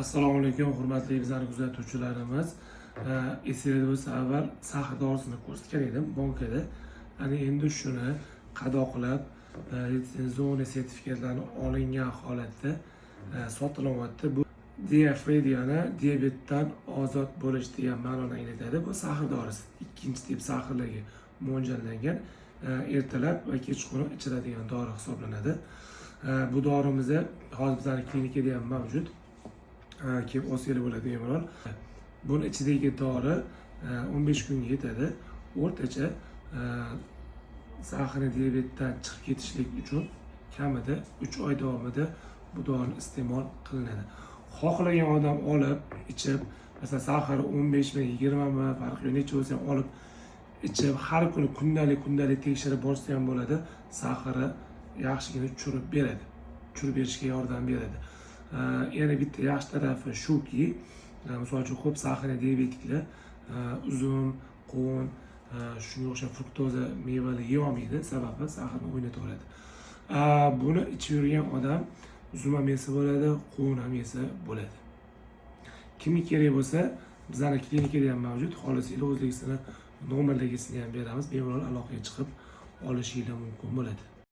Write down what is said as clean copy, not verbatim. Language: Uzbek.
Assalomu alaykum, hurmatli bizlarning kuzatuvchilarimiz. Esingizda bo'lsa, avval sahar dorisini ko'rsatgan edim bankada. Endi shuni qadoqlab, litsenziya sertifikatlarini olingan holatda sotilyapti. Bu diafrediani diabetdan ozod bo'lish degan ma'noni anglatadi. Bu sahar dorisi ikkinchi tip saharlarga mo'ljallangan, ertalab va kechqurun ichiladigan dori hisoblanadi. Bu dorimizni hozir bizning klinikada ham mavjud. Kelib olsangiz bo'ladi bemalol. Buni ichidagi dori 15 kunga yetadi. O'rtacha saharni diabetdan chiqib ketishlik uchun kamida 3 oy davomida bu dorini iste'mol qilinadi. Xohlagan odam olib, ichib, masalan sahari 15 mi, 20 mi, farqi yo'q, necha bo'lsa ham olib ichib, har kuni kundalik tekshirib borsa ham bo'ladi. Sahari yaxshigina tushirib beradi. Tushirib berishga yordam beradi. Yana bitta yaxshi tarafi shuki, misol uchun ko'p saharli diabetiklar uzum, qovun, shunga o'xshab fruktoza mevali yeyolmaydi, sababi saharni o'ynataveradi. Buni ichib yurgan odam uzum ham yesa bo'ladi, qovun ham yesa bo'ladi. Kimga kerak bo'lsa, bizning klinikada ham mavjud. Xohlasangiz o'zligisini nomerlagisini ham beramiz. Bemalol aloqaga chiqib olishingiz mumkin bo'ladi.